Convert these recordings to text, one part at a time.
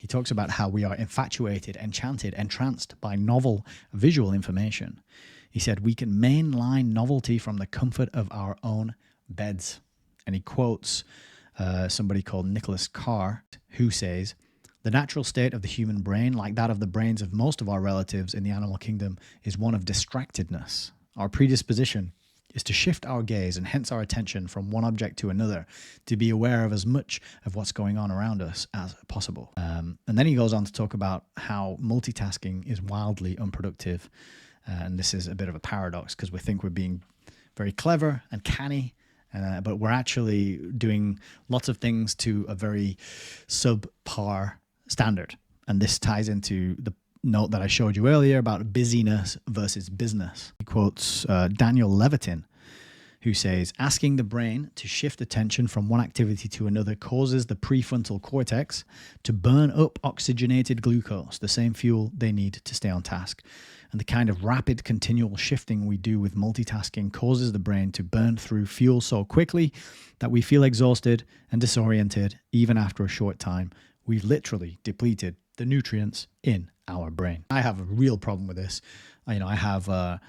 talks about how we are infatuated, enchanted, entranced by novel visual information. He said, we can mainline novelty from the comfort of our own beds. And he quotes somebody called Nicholas Carr, who says, the natural state of the human brain, like that of the brains of most of our relatives in the animal kingdom, is one of distractedness. Our predisposition is to shift our gaze and hence our attention from one object to another, to be aware of as much of what's going on around us as possible. And then he goes on to talk about how multitasking is wildly unproductive. And this is a bit of a paradox because we think we're being very clever and canny, but we're actually doing lots of things to a very subpar standard. And this ties into the note that I showed you earlier about busyness versus business. He quotes Daniel Levitin, who says, asking the brain to shift attention from one activity to another causes the prefrontal cortex to burn up oxygenated glucose, the same fuel they need to stay on task. And the kind of rapid continual shifting we do with multitasking causes the brain to burn through fuel so quickly that we feel exhausted and disoriented even after a short time. We've literally depleted the nutrients in our brain. I have a real problem with this. I have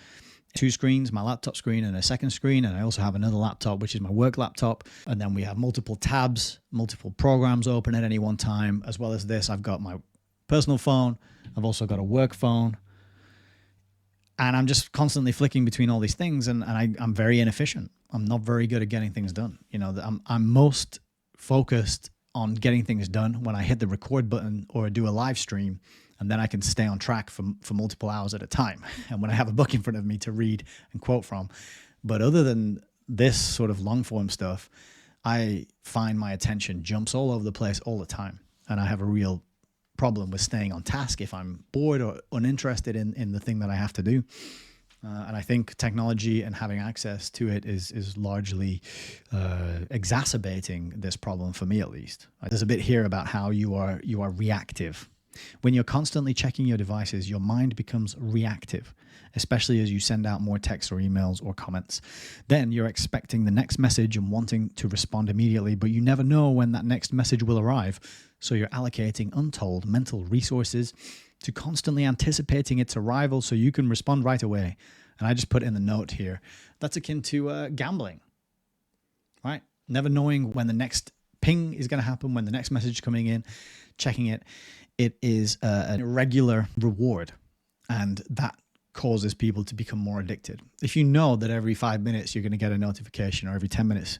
two screens, my laptop screen and a second screen, and I also have another laptop, which is my work laptop. And then we have multiple tabs, multiple programs open at any one time. As well as this, I've got my personal phone. I've also got a work phone. And I'm just constantly flicking between all these things, and I'm very inefficient. I'm not very good at getting things done. I'm most focused on getting things done when I hit the record button or do a live stream, and then I can stay on track for multiple hours at a time. And when I have a book in front of me to read and quote from. But other than this sort of long form stuff, I find my attention jumps all over the place all the time. And I have a real problem with staying on task if I'm bored or uninterested in the thing that I have to do. And I think technology and having access to it is largely exacerbating this problem for me, at least. There's a bit here about how you are reactive. When you're constantly checking your devices, your mind becomes reactive, especially as you send out more texts or emails or comments. Then you're expecting the next message and wanting to respond immediately, but you never know when that next message will arrive. So you're allocating untold mental resources to constantly anticipating its arrival so you can respond right away. And I just put in the note here, that's akin to gambling, right? Never knowing when the next ping is going to happen, when the next message is coming in, checking it. It is an irregular reward, and that causes people to become more addicted. If you know that every 5 minutes you're going to get a notification, or every 10 minutes,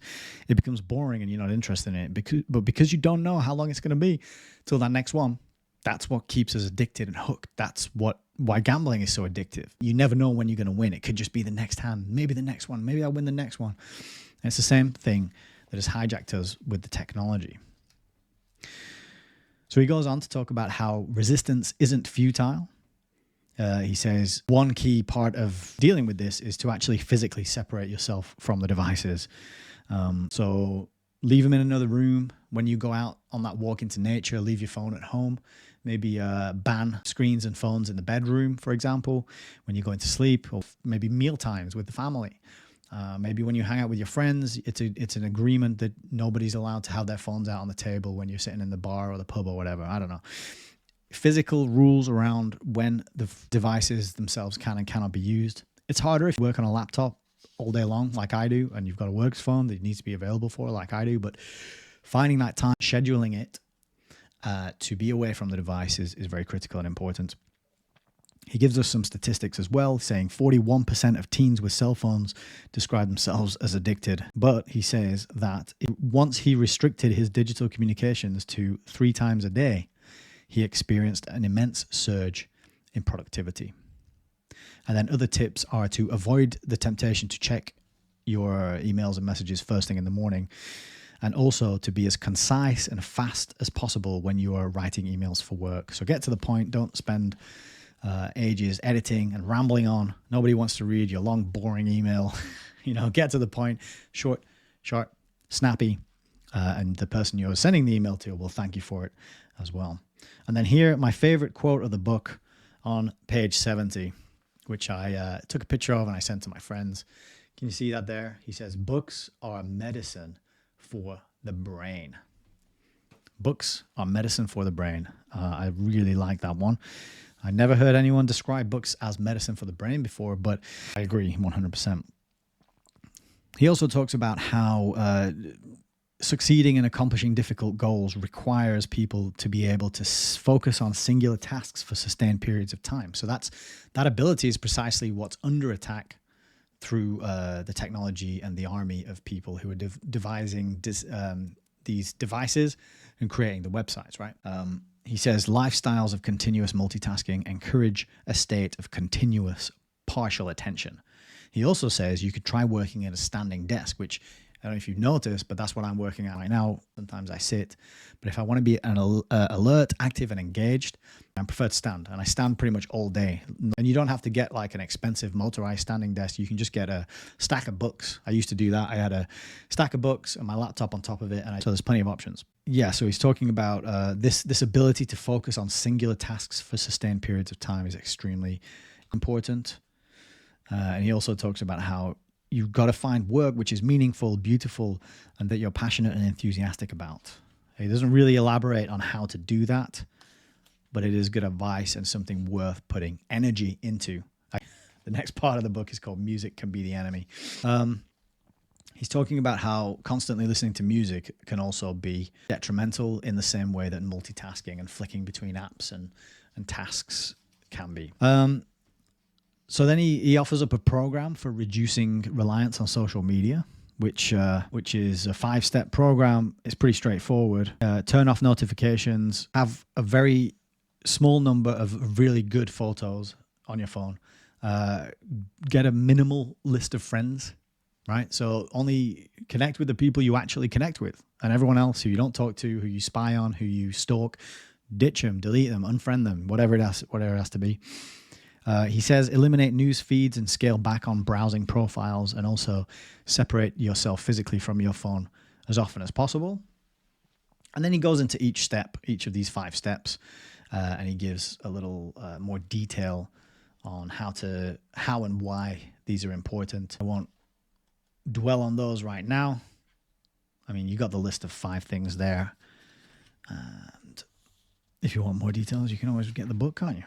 it becomes boring and you're not interested in it. But because you don't know how long it's going to be till that next one, that's what keeps us addicted and hooked. That's why gambling is so addictive. You never know when you're going to win. It could just be the next hand, maybe the next one, maybe I'll win the next one. And it's the same thing that has hijacked us with the technology. So he goes on to talk about how resistance isn't futile. He says one key part of dealing with this is to actually physically separate yourself from the devices. So leave them in another room. When you go out on that walk into nature, leave your phone at home. Maybe ban screens and phones in the bedroom, for example, when you're going to sleep, or maybe meal times with the family. Maybe when you hang out with your friends, it's an agreement that nobody's allowed to have their phones out on the table when you're sitting in the bar or the pub or whatever. I don't know. Physical rules around when the devices themselves can and cannot be used. It's harder if you work on a laptop all day long like I do, and you've got a work phone that needs to be available for like I do, but finding that time, scheduling it to be away from the devices is very critical and important. He gives us some statistics as well, saying 41% of teens with cell phones describe themselves as addicted. But he says that once he restricted his digital communications to 3 times a day, he experienced an immense surge in productivity. And then other tips are to avoid the temptation to check your emails and messages first thing in the morning, and also to be as concise and fast as possible when you are writing emails for work. So get to the point. Don't spend ages editing and rambling on. Nobody wants to read your long, boring email. Get to the point, short, sharp, snappy, and the person you're sending the email to will thank you for it as well. And then here, my favorite quote of the book on page 70, which I took a picture of and I sent to my friends. Can you see that there? He says, books are medicine for the brain. Books are medicine for the brain. I really like that one. I never heard anyone describe books as medicine for the brain before, but I agree 100%. He also talks about how succeeding in accomplishing difficult goals requires people to be able to focus on singular tasks for sustained periods of time. So that ability is precisely what's under attack through the technology and the army of people who are devising these devices and creating the websites, right? He says lifestyles of continuous multitasking encourage a state of continuous partial attention. He also says you could try working at a standing desk, which I don't know if you've noticed, but that's what I'm working at right now. Sometimes I sit, but if I want to be alert, active, and engaged, I prefer to stand, and I stand pretty much all day. And you don't have to get like an expensive motorized standing desk. You can just get a stack of books. I used to do that. I had a stack of books and my laptop on top of it, so there's plenty of options. Yeah, so he's talking about this ability to focus on singular tasks for sustained periods of time is extremely important. And he also talks about how you've got to find work which is meaningful, beautiful, and that you're passionate and enthusiastic about. He doesn't really elaborate on how to do that, but it is good advice and something worth putting energy into. The next part of the book is called Music Can Be the Enemy. He's talking about how constantly listening to music can also be detrimental in the same way that multitasking and flicking between apps and tasks can be. So then he offers up a program for reducing reliance on social media, which is a 5-step program. It's pretty straightforward. Turn off notifications, have a very small number of really good photos on your phone, get a minimal list of friends, right? So only connect with the people you actually connect with, and everyone else who you don't talk to, who you spy on, who you stalk, ditch them, delete them, unfriend them, whatever it has to be. He says eliminate news feeds and scale back on browsing profiles, and also separate yourself physically from your phone as often as possible. And then he goes into each of these 5 steps, and he gives a little more detail on how and why these are important. I won't dwell on those right now. I mean, you got the list of 5 things there. And if you want more details, you can always get the book, can't you?